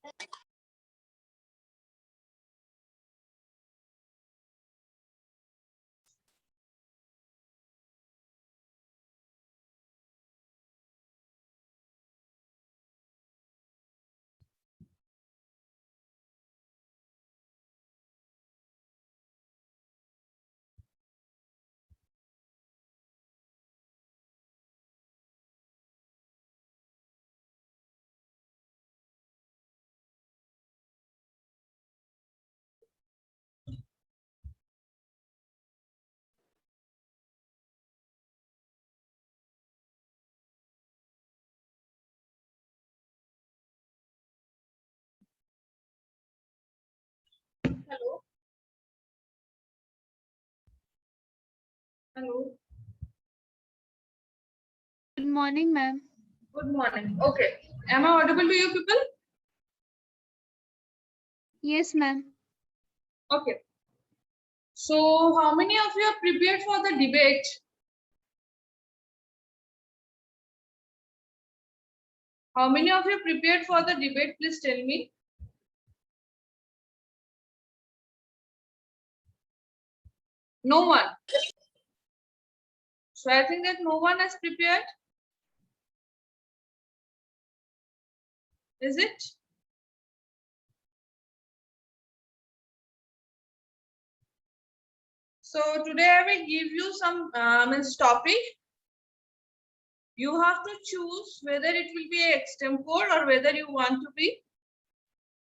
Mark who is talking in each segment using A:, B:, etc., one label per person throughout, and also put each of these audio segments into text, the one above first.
A: Hello. Hello.
B: Good morning, ma'am.
A: Good morning. Okay. Am I audible to you people?
B: Yes, ma'am.
A: Okay. So how many of you are prepared for the debate? How many of you are prepared for the debate? Please tell me. No one. So I think that no one has prepared. Is it? So today I will give you some topic. You have to choose whether it will be a extempore or whether you want to be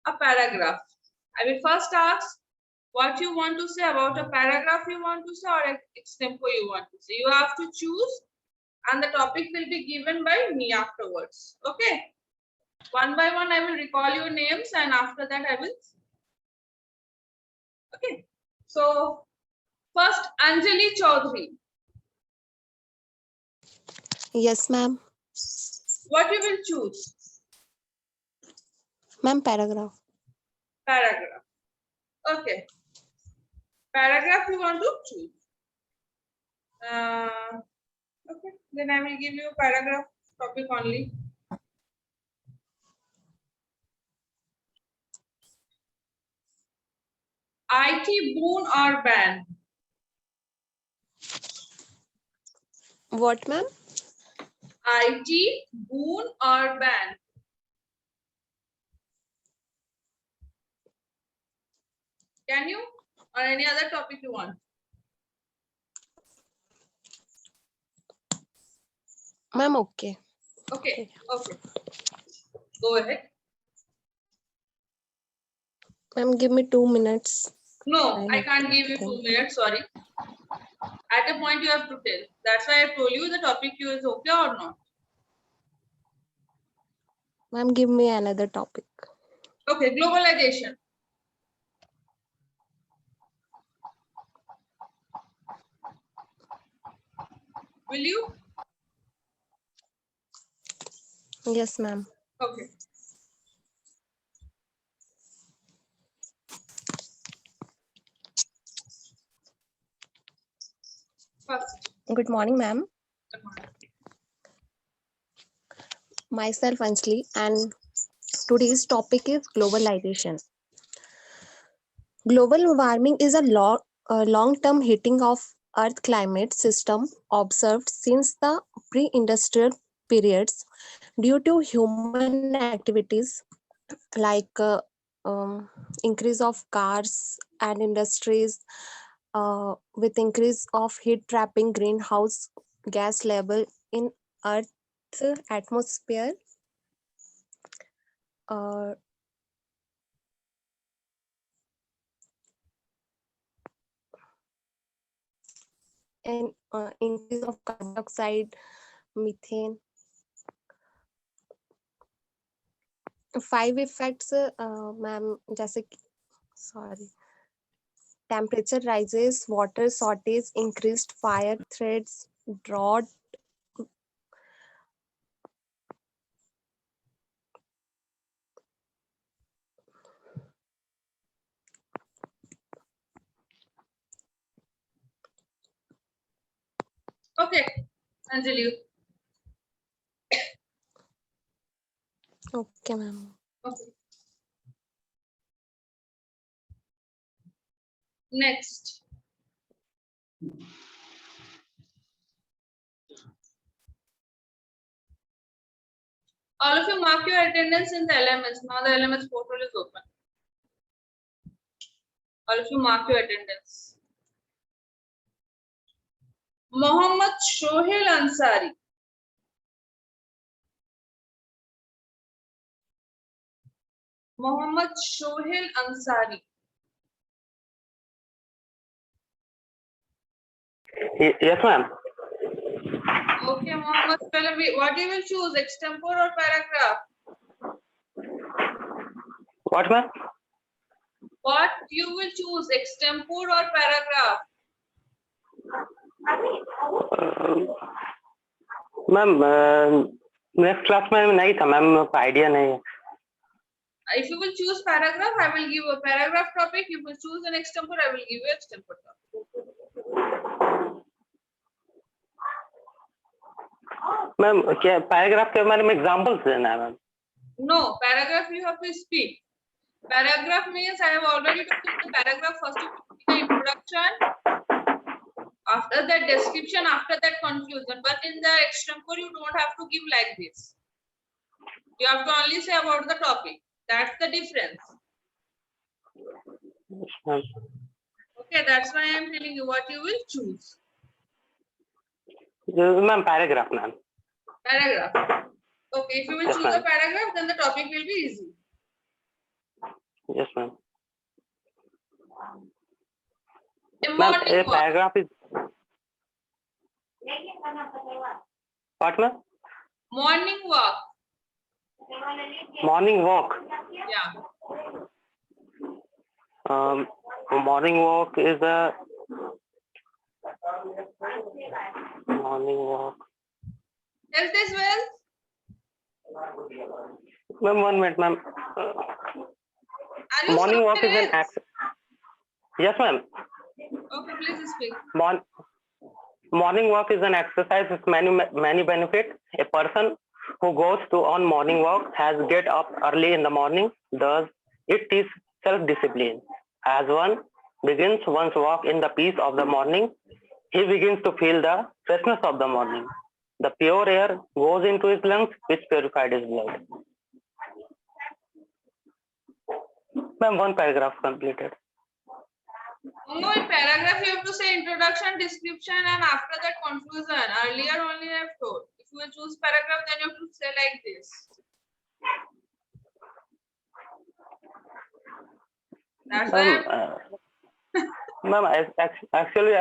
A: a paragraph. I will first ask what you want to say about a paragraph you want to say or an extempore you want to say. You have to choose and the topic will be given by me afterwards. Okay. One by one, I will recall your names and after that I will. Okay. So first, Anjali Chaudhary.
C: Yes, ma'am.
A: What you will choose?
C: Ma'am, paragraph.
A: Paragraph. Okay. Paragraph you want to choose. Okay. Then I will give you a paragraph topic only. IT boon or ban?
C: What, ma'am?
A: IT boon or ban? Can you? Or any other topic you want?
C: Ma'am, okay.
A: Okay. Okay. Go ahead.
C: Ma'am, give me 2 minutes.
A: No, I
C: have
A: can't
C: to
A: give you 2
C: think.
A: minutes. Sorry. At a point you have to tell. That's why I told you the topic you is okay or not.
C: Ma'am, give me another topic.
A: Okay, globalization. Will you?
C: Yes, ma'am.
A: Okay. First.
C: Good morning, ma'am. Myself, Anjali, and today's topic is globalization. Global warming is a long-term heating of Earth climate system observed since the pre-industrial periods due to human activities like increase of cars and industries with increase of heat trapping greenhouse gas level in Earth atmosphere. Uh, and increase of carbon dioxide, methane. 5 effects, ma'am, जैसे sorry, temperature rises, water shortage, increased fire threats, drought.
A: Okay, Anjali.
C: Okay, ma'am.
A: Okay. Next. All of you mark your attendance in the LMS. Now the LMS portal is open. All of you mark your attendance. Mohammad Shohel Ansari. Mohammad Shohel Ansari.
D: Yes, ma'am.
A: Okay, Mohammad Shohel, what you will choose, extempore or paragraph?
D: What, ma'am?
A: What you will choose, extempore or paragraph?
D: Ma'am next class में नहीं था ma'am, मेरे को idea नहीं है.
A: If you will choose paragraph, I will give a paragraph topic. If you will choose an extempore, I will give you extempore topic.
D: Ma'am क्या paragraph के बारे में एग्जांपल्स देना है ma'am?
A: No, paragraph you have to speak. Paragraph means I have already told you the paragraph. First you give the introduction, after that description, after that conclusion. But in the extempore, you don't have to give like this. You have to only say about the topic. That's the difference.
D: Yes, ma'am.
A: Okay, that's why I am telling you what you will choose.
D: Ma'am paragraph ma'am.
A: Paragraph. Okay, if you will
D: Yes,
A: choose a
D: ma'am.
A: paragraph, then the topic will be easy.
D: Yes, ma'am.
A: A
D: ma'am
A: morning
D: ये
A: walk.
D: Paragraph is what ma'am?
A: Morning walk.
D: Morning walk.
A: Yeah.
D: Morning walk is a morning walk.
A: Tell this well.
D: Ma'am, 1 minute, ma'am.
A: Are you
D: Morning walk is
A: somewhere
D: an
A: else?
D: act. Yes, ma'am.
A: Okay, please speak.
D: Morning walk is an exercise with many benefits. A person who goes on morning walk has get up early in the morning. Thus, it is self-discipline. As one begins one's walk in the peace of the morning, he begins to feel the freshness of the morning. The pure air goes into his lungs, which purified his blood. Ma'am, 1 paragraph completed.
A: No, in paragraph you have to say introduction, description, and after that conclusion. Earlier only I have told. If you will choose paragraph, then you have to say like this. That's why.
D: Ma'am, actually,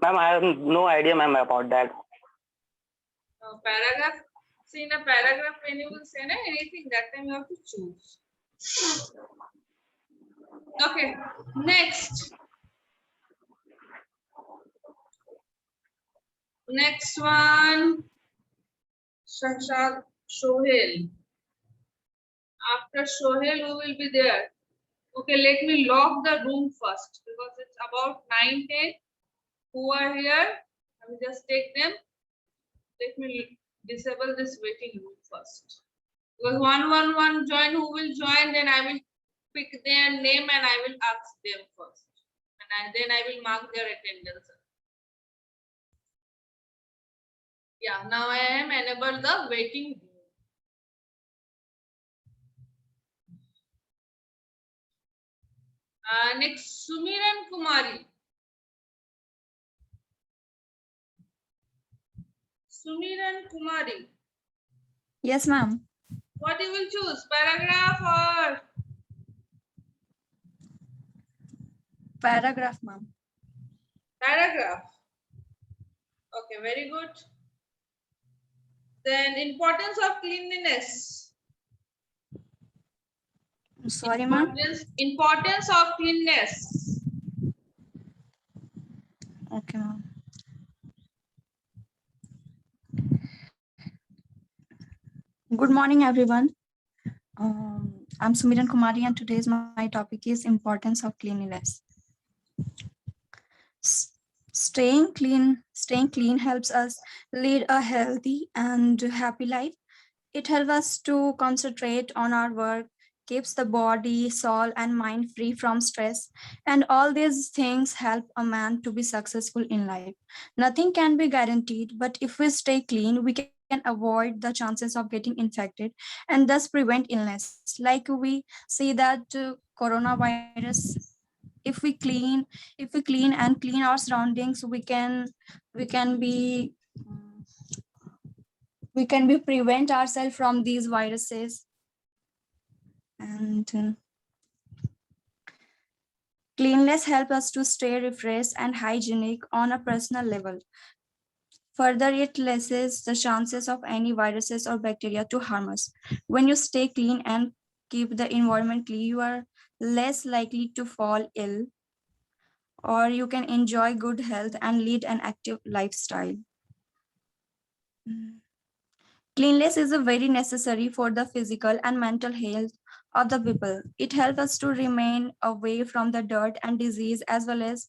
D: ma'am, I have no idea, ma'am, about that.
A: Paragraph. See, in a paragraph, when you will say anything, that time you have to choose. Okay, next. Next one. Shahshad Shohel. After Shohel, who will be there? Okay, let me lock the room first because it's about 9-10 who are here. I will just take them. Let me disable this waiting room first. Because 111 join, who will join, then I will pick their name and I will ask them first. And then I will mark their attendance. Yeah, now I am enable the waiting room. Next, Sumiran Kumari. Sumiran Kumari.
E: Yes, ma'am.
A: What you will choose, paragraph or?
E: Paragraph, ma'am.
A: Paragraph. Okay, very good. Then importance of cleanliness.
E: Sorry, ma'am.
A: Importance of cleanliness.
E: Okay, ma'am. Good morning, everyone. I'm Sumiran Kumari, and today's my topic is importance of cleanliness. Staying clean helps us lead a healthy and happy life. It helps us to concentrate on our work, keeps the body, soul, and mind free from stress. And all these things help a man to be successful in life. Nothing can be guaranteed, but if we stay clean, we can avoid the chances of getting infected and thus prevent illness. Like we see that coronavirus, if we clean, and clean our surroundings, we can be prevent ourselves from these viruses. And cleanliness helps us to stay refreshed and hygienic on a personal level. Further, it lessens the chances of any viruses or bacteria to harm us. When you stay clean and keep the environment clean, you are less likely to fall ill, or you can enjoy good health and lead an active lifestyle. Cleanliness is a very necessary for the physical and mental health of the people. It helps us to remain away from the dirt and disease as well as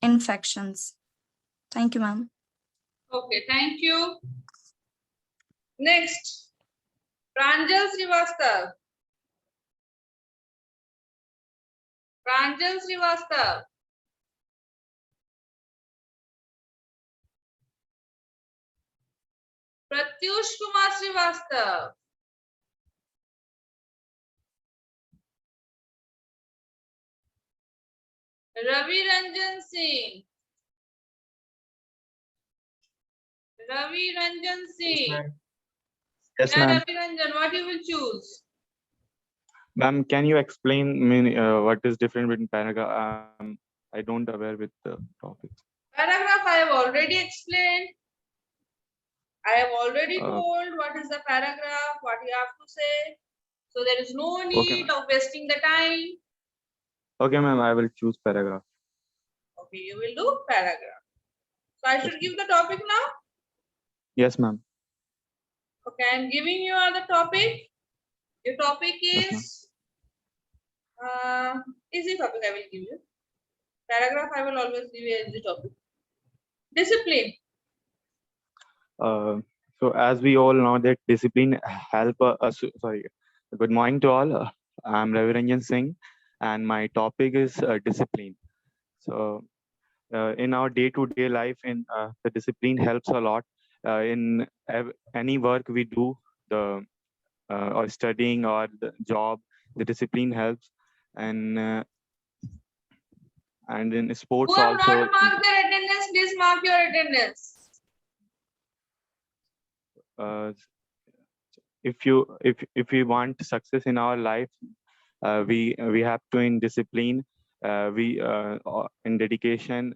E: infections. Thank you, ma'am.
A: Okay, thank you. Next, Pranjal Srivastav. Pranjal Srivastav. Pratyush Kumar Srivastav. Ravi Ranjan Singh. Ravi Ranjan Singh.
F: Yes,
A: Yeah,
F: ma'am.
A: Ravi Ranjan, what you will choose?
F: Ma'am, can you explain me what is different between paragraph? I don't aware with the topic.
A: Paragraph I have already explained. I have already told what is the paragraph, what you have to say. So there is no need of wasting the time.
F: Okay, ma'am, I will choose paragraph.
A: Okay, you will do paragraph. So I should give the topic now.
F: Yes, ma'am.
A: Okay, I am giving you the topic. Your topic
F: Yes,
A: is easy topic I will give you. Paragraph I will always give you as the topic. Discipline.
F: So as we all know that discipline help us. Sorry. Good morning to all. I'm Ravi Ranjan Singh, and my topic is discipline. So in our day-to-day life, the discipline helps a lot in any work we do, the or studying or the job. The discipline helps, and in sports
A: Who have
F: also.
A: not marked their attendance, please mark your attendance.
F: If we want success in our life, we have to in discipline, we in dedication,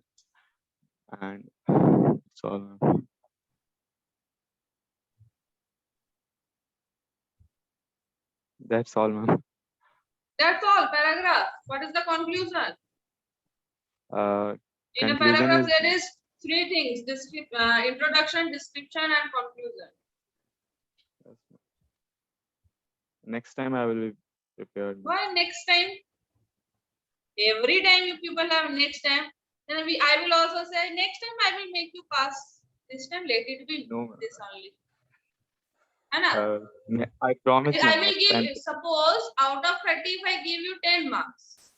F: and so that's all, ma'am.
A: That's all. Paragraph. What is the conclusion? In a
F: Conclusion
A: paragraph,
F: is,
A: there is three things: introduction, description, and conclusion.
F: next time I will be prepared.
A: Why next time? Every time you people have next time, then I will also say next time I will make you pass. This time let it be
F: No,
A: this only. Anna,
F: I promise.
A: I
F: ma'am,
A: will
F: next time.
A: give, suppose out of 30 if I give you 10 marks.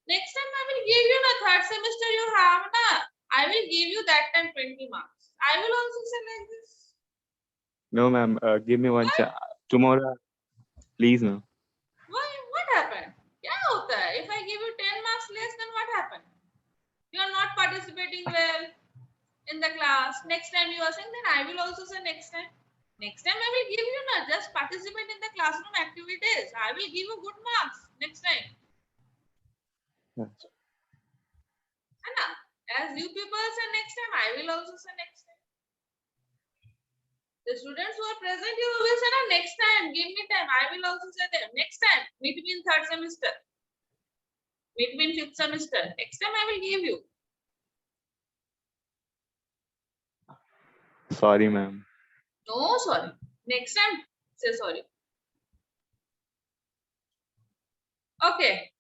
A: Next time I will give you the third semester you have na. I will give you that time 20 marks. I will also say like this.
F: No, ma'am. Give me one chance tomorrow, please, ma'am.
A: Why? What happened? क्या होता है? If I give you 10 marks less, then what happened? You are not participating well in the class. Next time you are saying, then I will also say next time. Next time I will give you not just participate in the classroom activities. I will give you good marks next time.
F: Yes.
A: Anna, as you people say next time, I will also say next time. The students who are present, you will say, no, next time, give me time. I will also say them. Next time, meet me in third semester. Meet me in fifth semester. Next time I will give you.
F: Sorry, ma'am.
A: No, sorry. Next time, say sorry. Okay.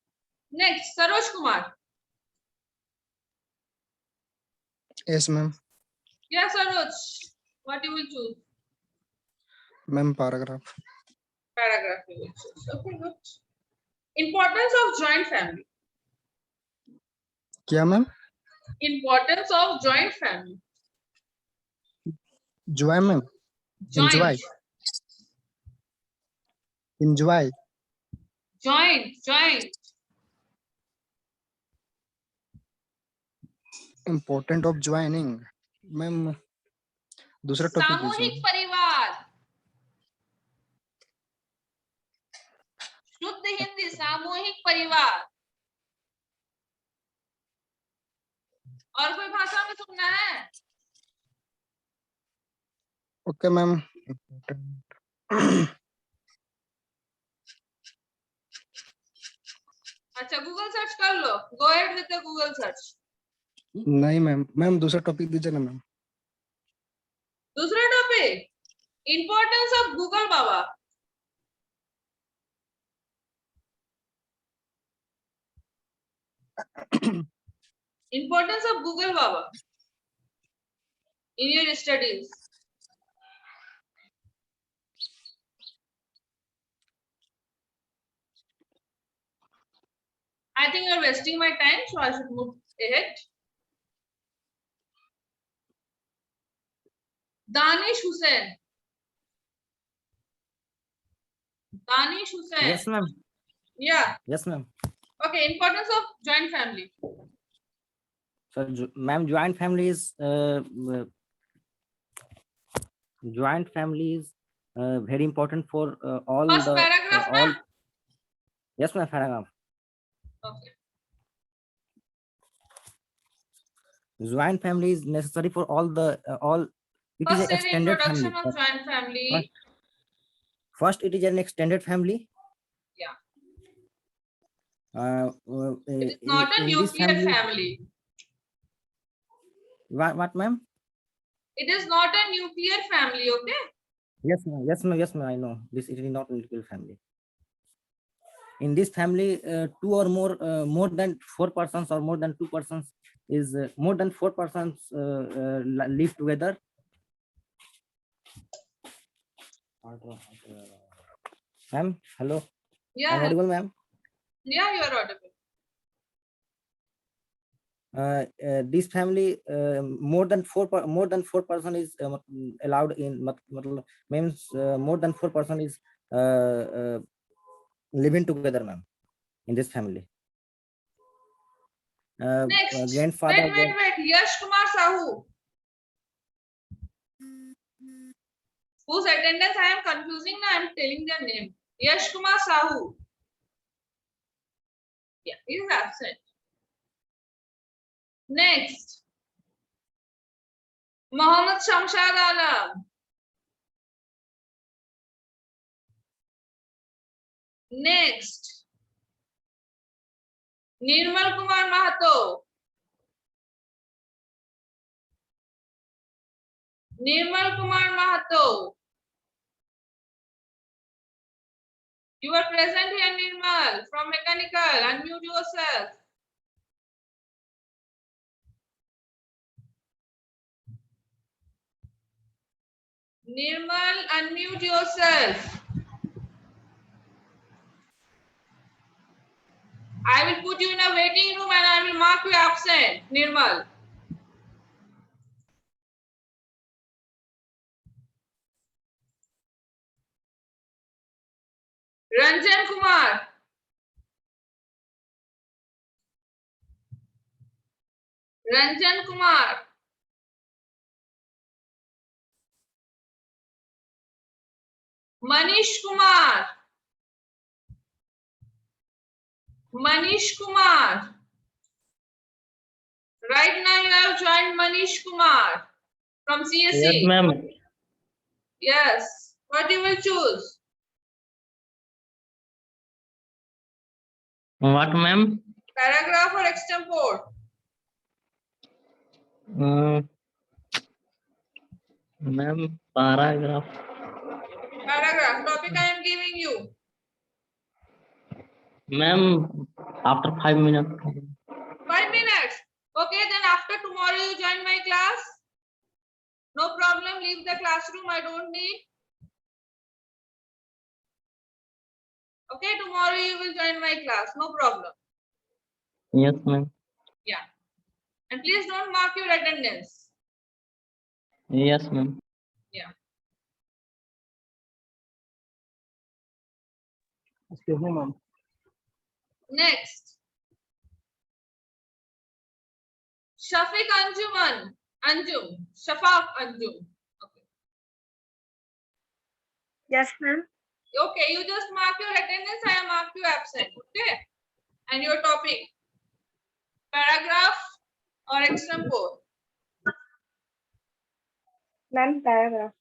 A: Next, Saroj Kumar.
G: Yes, ma'am.
A: Yeah, Saroj. What you will choose?
G: Ma'am, paragraph.
A: paragraph you will choose. Okay, good. Importance of joint family.
G: क्या ma'am?
A: Importance of joint family.
G: Enjoy ma'am.
A: Joint.
G: Enjoy.
A: Joint.
G: Important of joining. Ma'am दूसरा topic
A: सामूहिक परिवार. शुद्ध हिंदी सामूहिक परिवार. और कोई भाषा में सुनना है?
G: Okay ma'am.
A: अच्छा गूगल सर्च कर लो. Go ahead with the Google search.
G: नहीं मैम दूसरा टॉपिक दीजिए ना मैम.
A: दूसरा टॉपिक. इंपॉर्टेंस ऑफ गूगल बाबा. Importance of Google Baba in your studies. I think you're wasting my time, so I should move ahead. Danish Hussain. Danish Hussain.
H: Yes, ma'am.
A: Yeah.
H: Yes, ma'am.
A: Okay. Importance of joint family.
H: So, ma'am, joint family is very important for all
A: First
H: the
A: paragraph,
H: all.
A: ma'am?
H: Yes, ma'am. Paragraph.
A: Okay.
H: Joint family is necessary for all the all. It is
A: First,
H: an
A: say the
H: extended
A: introduction
H: family.
A: of joint family.
H: First, it is an extended family.
A: Yeah.
H: It
A: is not a nuclear family.
H: What, ma'am?
A: It is not a nuclear family, okay?
H: Yes, ma'am. Yes, ma'am. Yes, ma'am. I know this. It is not a nuclear family. In this family, two or more than 4 persons or more than 2 persons is more than 4 persons live together. Ma'am, hello.
A: Yeah.
H: I'm audible, ma'am.
A: Yeah, you are audible.
H: This family more than 4 person is allowed in means more than 4 person is living together, ma'am, in this family.
A: Next.
H: Grandfather.
A: Wait. Yash Kumar Sahu. Whose attendance I am confusing now, I am telling their name. Yash Kumar Sahu. Yeah, he is absent. Next. Mohammad Shamshad Alam. Next. Nirmal Kumar Mahato. Nirmal Kumar Mahato. You are present here, Nirmal, from Mechanical. Unmute yourself. Nirmal, unmute yourself. I will put you in a waiting room and I will mark you absent, Nirmal. Ranjan Kumar. Ranjan Kumar. Manish Kumar. Manish Kumar. Right now you have joined Manish Kumar from CSE.
D: Yes, ma'am.
A: Yes. What you will choose?
D: What, ma'am?
A: Paragraph or extempore?
D: Ma'am, paragraph.
A: Paragraph. Topic I am giving you.
D: Ma'am, after 5 minutes.
A: 5 minutes. Okay, then after tomorrow you join my class. No problem. Leave the classroom. I don't need. Okay, tomorrow you will join my class, no problem.
I: Yes, ma'am.
A: Yeah. And please don't mark your attendance.
I: Yes, ma'am.
A: Yeah.
G: Excuse me, ma'am.
A: Next. Shafiq Anjuman. Anjum. Shafaq Anjum. Okay.
J: Yes, ma'am.
A: Okay, you just mark your attendance. I have marked you absent. Okay. And your topic. Paragraph or extempore?
J: Ma'am, paragraph.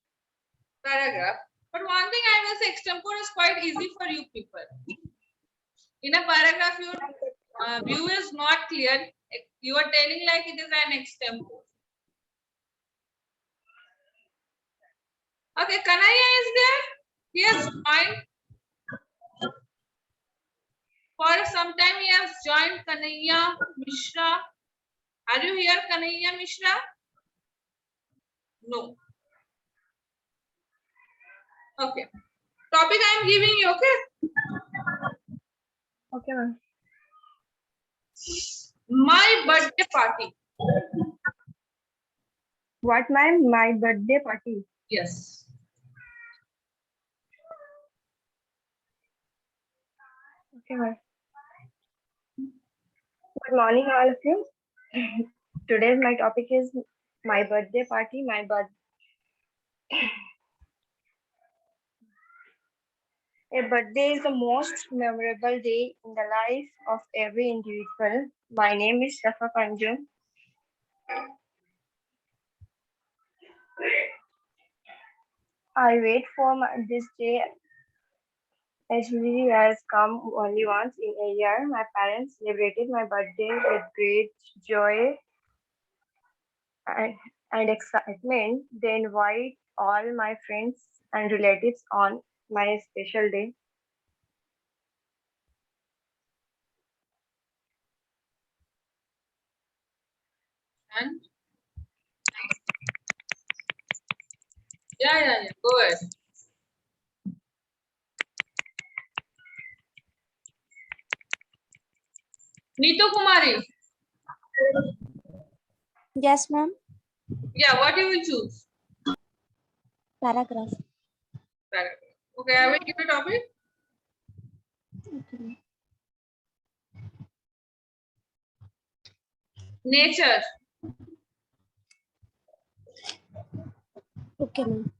A: Paragraph. But one thing I will say, extempore is quite easy for you people. In a paragraph, your view is not clear. You are telling like it is an extempore. Okay, Kanaya is there? He has joined. For some time, he has joined Kanaya Mishra. Are you here, Kanaya Mishra? No. Okay. Topic I am giving you, okay?
J: Okay, ma'am.
A: My birthday party.
J: What, ma'am? My birthday party.
A: Yes.
J: Okay, ma'am. Good morning, all of you. Today's my topic is my birthday party. A birthday is the most memorable day in the life of every individual. My name is Shafa Panjum. I wait for this day as usually has come only once in a year. My parents celebrated my birthday with great joy and excitement. They invite all my friends and relatives on my special day.
A: And yeah. Go ahead. Neetu Kumari.
B: Yes, ma'am.
A: Yeah, what you will choose?
B: Paragraph.
A: Paragraph. Okay, I will give a topic.
B: Okay.
A: Nature.
B: Okay, ma'am.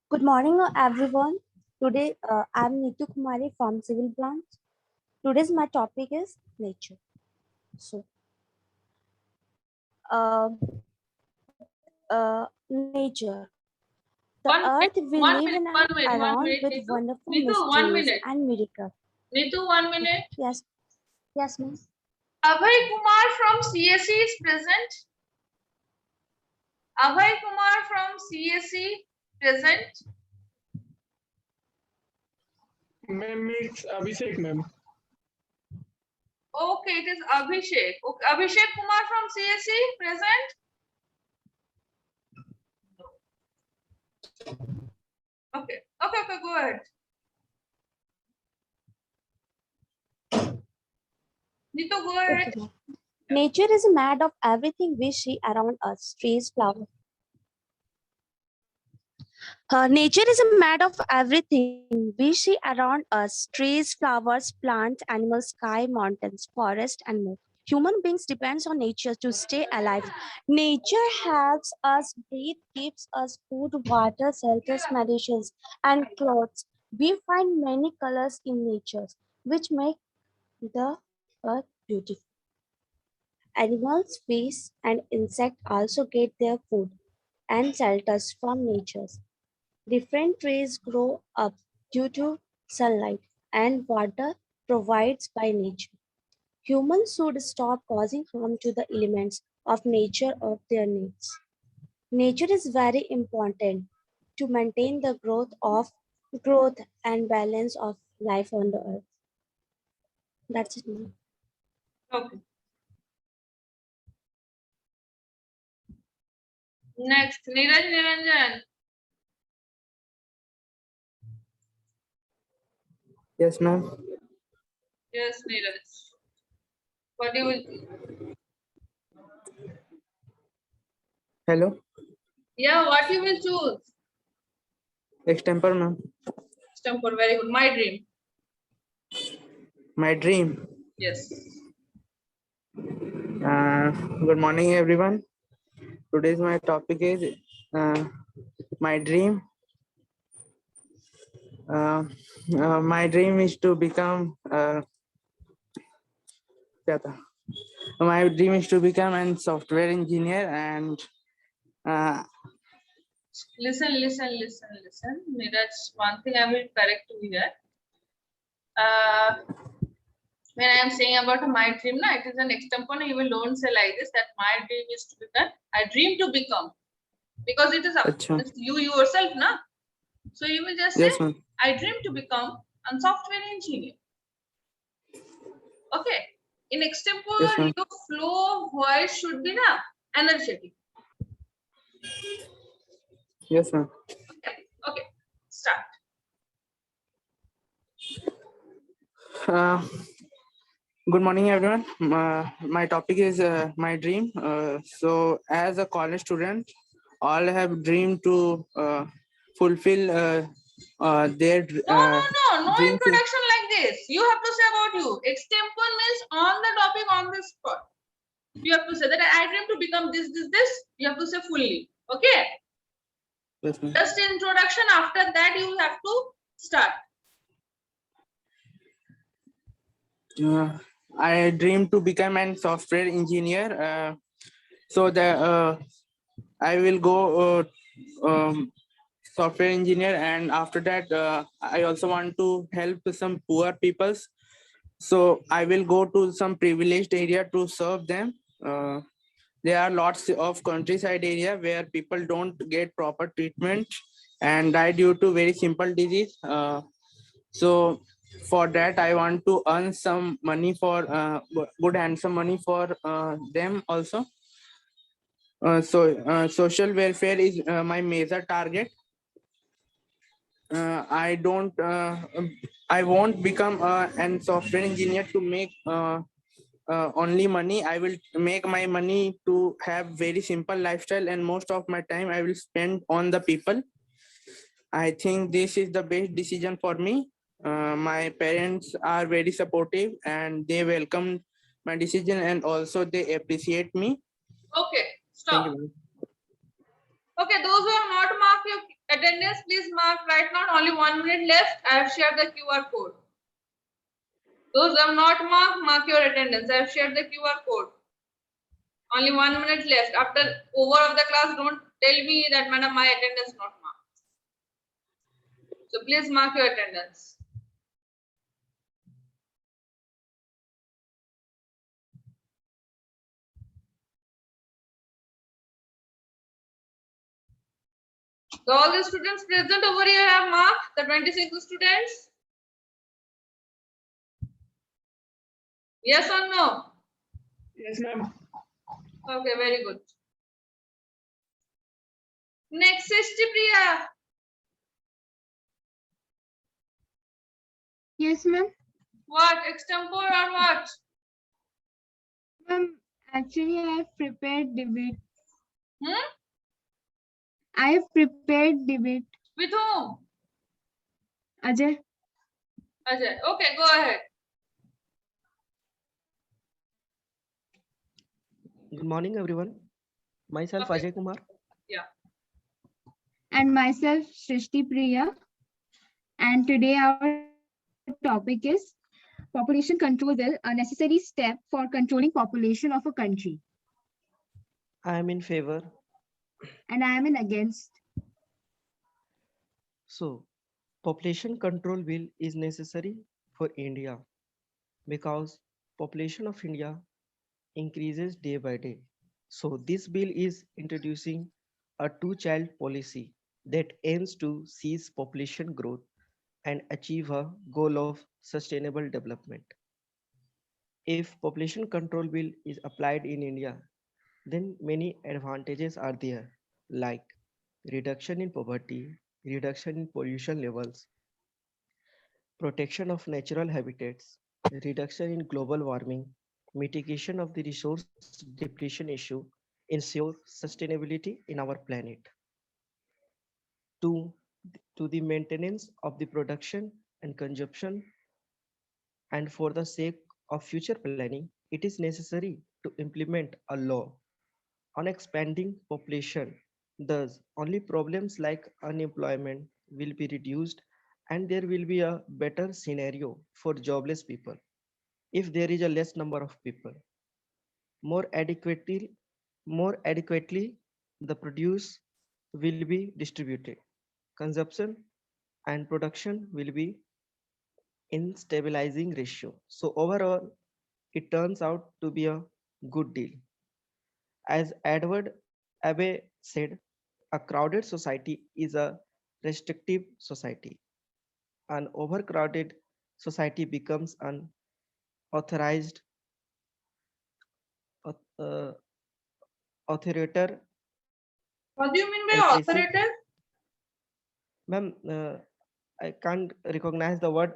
B: Good morning, everyone. Today, I'm Neetu Kumari from Civil Branch. Today's my topic is nature. So, uh, nature. The earth we live in and around with
A: Neetu.
B: wonderful
A: Neetu, 1
B: mysteries
A: minute.
B: and miracles.
A: Neetu, 1 minute.
B: Yes, yes, ma'am.
A: Abhay Kumar from CSE is present. Abhay Kumar from CSE present.
K: Ma'am, it's Abhishek, ma'am.
A: Okay, it is Abhishek. Okay, Abhishek Kumar from CSE present. Okay, go ahead. Neetu, go ahead.
B: Okay, ma'am. Nature is made of everything we see around us, trees, flowers. Nature is made of everything we see around us, trees, flowers, plants, animals, sky, mountains, forest, and more. Human beings depends on nature to stay alive. Nature helps us breathe, gives us food, water, shelters, medicines, and clothes. We find many colors in nature, which make the earth beautiful. Animals, fish, and insects also get their food and shelters from nature. Different trees grow up due to sunlight and water provided by nature. Humans should stop causing harm to the elements of nature of their needs. Nature is very important to maintain the growth and balance of life on the earth. That's it, ma'am.
A: Okay. Next, Neeraj Niranjan.
L: Yes, ma'am.
A: Yes, Neeraj. What you will choose?
L: Hello.
A: Yeah, what you will choose?
L: Extempore, ma'am.
A: Extempore, very good. My dream.
L: My dream.
A: Yes.
L: Good morning, everyone. Today's my topic is my dream. My dream is to become. क्या था? My dream is to become a software engineer and.
A: Listen. Neeraj, one thing I will correct you here. When I am saying about my dream, na, it is an extempore. You will don't say like this that my dream is to become. I dream to become, because it is up.
L: Achha.
A: It's you yourself, na. So you will just say,
L: Yes, ma'am.
A: I dream to become a software engineer. Okay. In extempore,
L: Yes, ma'am.
A: your flow of voice should be na energetic.
L: Yes, ma'am.
A: Okay. Start.
L: Good morning, everyone. My topic is my dream. So, as a college student, all have dreamed to fulfill their
A: No
L: dreams.
A: introduction like this. You have to say about you. Extempore means on the topic, on the spot. You have to say that I dream to become this. You have to say fully. Okay.
L: Yes, ma'am.
A: Just introduction. After that, you have to start.
L: I dream to become a software engineer. So that I will go software engineer, and after that, I also want to help some poor peoples. So I will go to some privileged area to serve them. There are lots of countryside area where people don't get proper treatment and die due to very simple disease. So for that, I want to earn some money for good handsome money for them also. Social welfare is my major target. I won't become an software engineer to make only money. I will make my money to have very simple lifestyle, and most of my time I will spend on the people. I think this is the best decision for me. My parents are very supportive and they welcome my decision, and also they appreciate me.
A: Okay.
L: Thank
A: Stop.
L: you, ma'am.
A: Okay. Those who have not marked your attendance, please mark right now. Only 1 minute left. I have shared the QR code. Those who have not marked, mark your attendance. I have shared the QR code. Only 1 minute left. After over of the class, don't tell me that madam, my attendance not marked. So please mark your attendance. So all the students present over here have marked, the 26 students. Yes or no?
K: Yes, ma'am.
A: Okay, very good. Next is Priya.
J: Yes, ma'am.
A: What? Extempore or what?
J: Ma'am, actually, I have prepared debate.
A: Hmm?
J: I have prepared debate.
A: With whom?
J: Ajay.
A: Ajay. Okay, go ahead.
M: Good morning, everyone. Myself,
A: Okay.
M: Ajay Kumar.
A: Yeah.
J: And myself, Srishti Priya. And today our topic is population control bill, a necessary step for controlling population of a country.
M: I am in favor.
J: And I am in against.
M: So, population control bill is necessary for India because population of India increases day by day. So, this bill is introducing a two-child policy that aims to seize population growth and achieve a goal of sustainable development. If population control bill is applied in India, then many advantages are there, like reduction in poverty, reduction in pollution levels, protection of natural habitats, reduction in global warming, mitigation of the resource depletion issue, ensure sustainability in our planet. To, to the maintenance of the production and consumption, and for the sake of future planning, it is necessary to implement a law on expanding population. Thus, only problems like unemployment will be reduced and there will be a better scenario for jobless people if there is a less number of people. More adequately, the produce will be distributed. Consumption and production will be in stabilizing ratio. So overall, it turns out to be a good deal. As Edward Abbey said, a crowded society is a restrictive society. An overcrowded society becomes an authorized uh, authoritator.
A: What do you mean by
M: repressive.
A: authoritator?
M: Ma'am, I can't recognize the word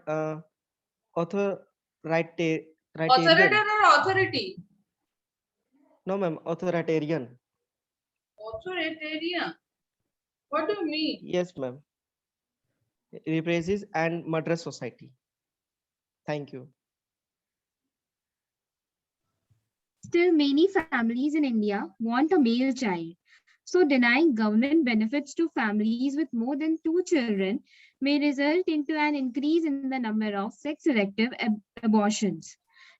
M: authoritarian.
A: Authoritator or authority?
M: No, ma'am, authoritarian.
A: Authoritarian. What do you mean?
M: Yes, ma'am. Repressive and murderous society. Thank you.
N: Still, many families in India want a male child. So, denying government benefits to families with more than 2 children may result into an increase in the number of sex-selective abortions.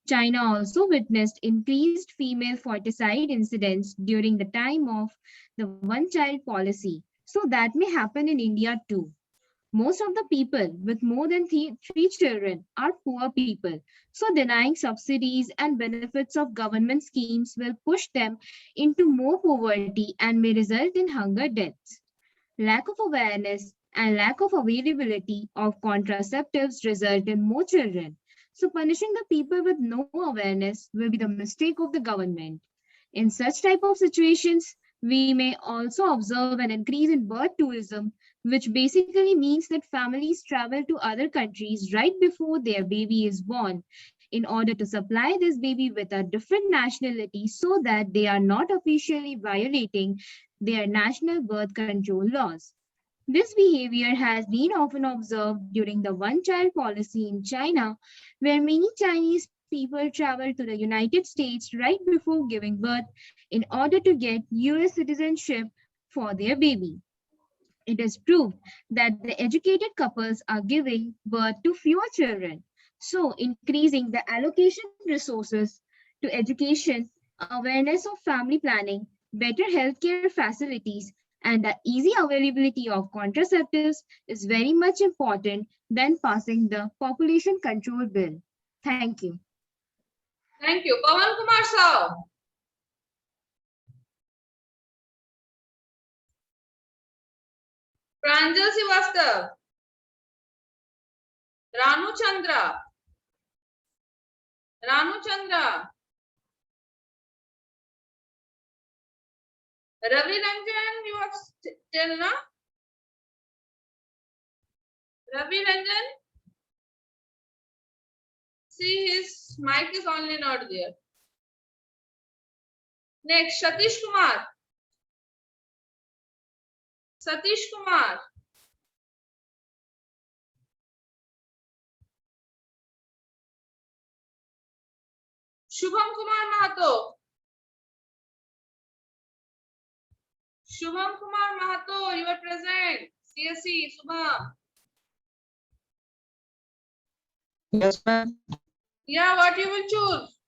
N: China also witnessed increased female foeticide incidents during the time of the one-child policy. So, that may happen in India too. Most of the people with more than three children are poor people. So denying subsidies and benefits of government schemes will push them into more poverty and may result in hunger deaths. Lack of awareness and lack of availability of contraceptives result in more children. So punishing the people with no awareness will be the mistake of the government. In such type of situations, we may also observe an increase in birth tourism, which basically means that families travel to other countries right before their baby is born in order to supply this baby with a different nationality so that they are not officially violating their national birth control laws. This behavior has been often observed during the one-child policy in China, where many Chinese people travel to the United States right before giving birth in order to get US citizenship for their baby. It is proved that the educated couples are giving birth to fewer children, so increasing the allocation resources to education, awareness of family planning, better healthcare facilities, and the easy availability of contraceptives is very much important than passing the population control bill. Thank you.
A: Thank you. Pawan Kumar Sao. Pranjal Srivastav. Ranu Chandra. Ranu Chandra. Ravi Ranjan, you are still na? Ravi Ranjan? See, his mic is only not there. Next, Satish Kumar. Satish Kumar. Shubham Kumar Mahato. Shubham Kumar Mahato, you are present. CSE, Shubham.
I: Yes, ma'am.
A: Yeah, what you will choose?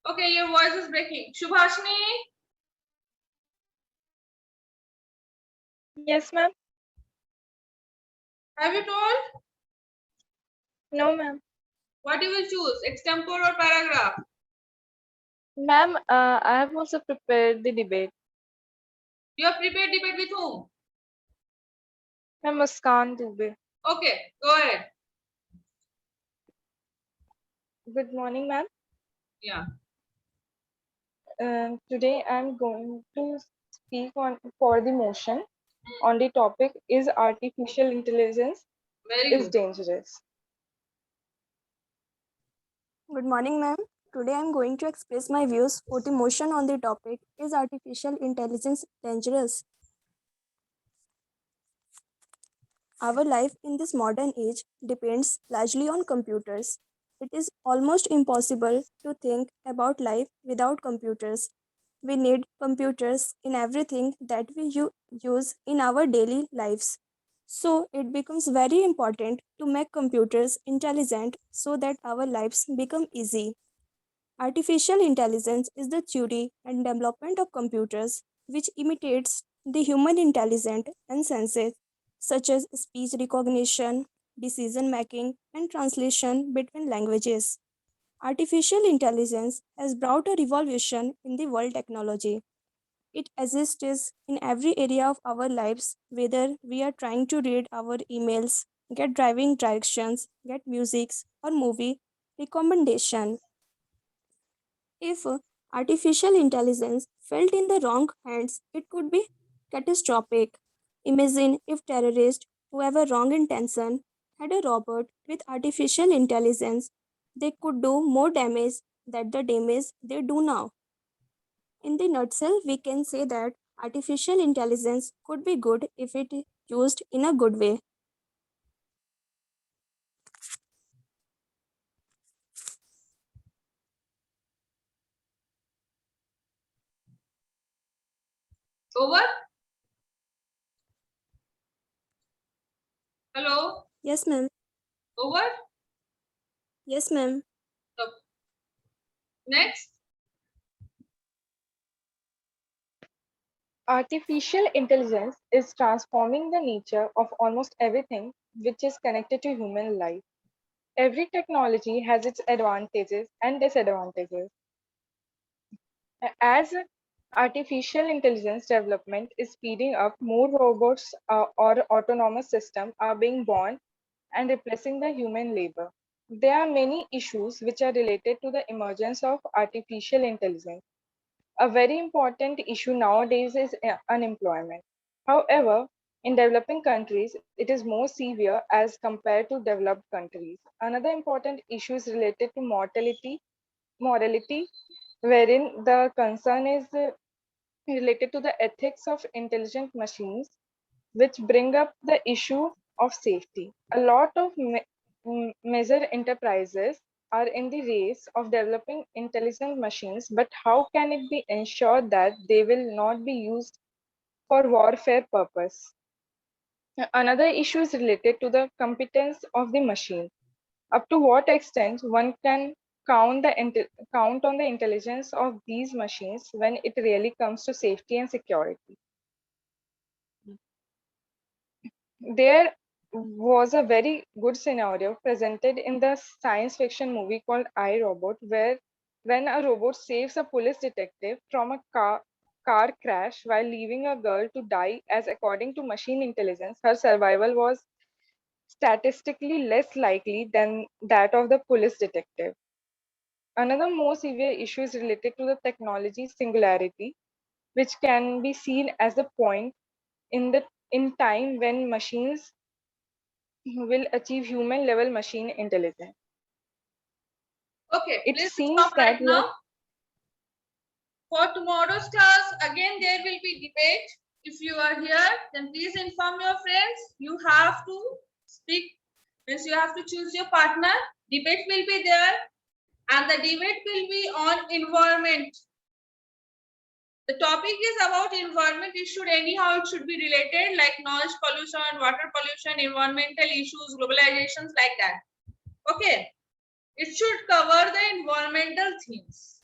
A: Okay, your voice is breaking. Shubhashni?
J: Yes, ma'am.
A: Have you told?
J: No, ma'am.
A: What you will choose? Extempore or paragraph?
J: Ma'am, I have also prepared the debate.
A: You have prepared debate with whom?
J: Ma'am, Muskan Dubey.
A: Okay, go ahead.
J: Good morning, ma'am.
A: Yeah.
J: Today I'm going to speak on for the motion on the topic is artificial intelligence
A: Very
J: is
A: good.
J: dangerous.
O: Good morning, ma'am. Today I'm going to express my views for the motion on the topic is artificial intelligence dangerous? Our life in this modern age depends largely on computers. It is almost impossible to think about life without computers. We need computers in everything that we use in our daily lives. So it becomes very important to make computers intelligent so that our lives become easy. Artificial intelligence is the theory and development of computers which imitates the human intelligence and senses such as speech recognition, decision making, and translation between languages. Artificial intelligence has brought a revolution in the world technology. It exists in every area of our lives, whether we are trying to read our emails, get driving directions, get musics, or movie recommendation. If artificial intelligence fell in the wrong hands, it could be catastrophic. Imagine if terrorists who have a wrong intention had a robot with artificial intelligence. They could do more damage than the damage they do now. In the nutshell, we can say that artificial intelligence could be good if it is used in a good way.
A: Over? Hello?
O: Yes, ma'am.
A: Over?
O: Yes, ma'am.
A: Okay. Next.
J: Artificial intelligence is transforming the nature of almost everything which is connected to human life. Every technology has its advantages and disadvantages. As artificial intelligence development is speeding up, more robots or autonomous systems are being born and replacing the human labor. There are many issues which are related to the emergence of artificial intelligence. A very important issue nowadays is unemployment. However, in developing countries, it is more severe as compared to developed countries. Another important issue is related to morality, wherein the concern is related to the ethics of intelligent machines, which bring up the issue of safety. A lot of major enterprises are in the race of developing intelligent machines, but how can it be ensured that they will not be used for warfare purpose? Another issue is related to the competence of the machine. Up to what extent one can count on the intelligence of these machines when it really comes to safety and security. There was a very good scenario presented in the science fiction movie called I, Robot, where when a robot saves a police detective from a car crash while leaving a girl to die, as according to machine intelligence, her survival was statistically less likely than that of the police detective. Another more severe issue is related to the technology singularity, which can be seen as the point in time when machines will achieve human level machine intelligence.
A: Okay,
J: It
A: please
J: seems
A: stop
J: that
A: right now. For tomorrow's class, again, there will be debate. If you are here, then please inform your friends. You have to speak, means you have to choose your partner. Debate will be there, and the debate will be on environment. The topic is about environment. It should be related like noise pollution, water pollution, environmental issues, globalizations, like that. Okay. It should cover the environmental themes.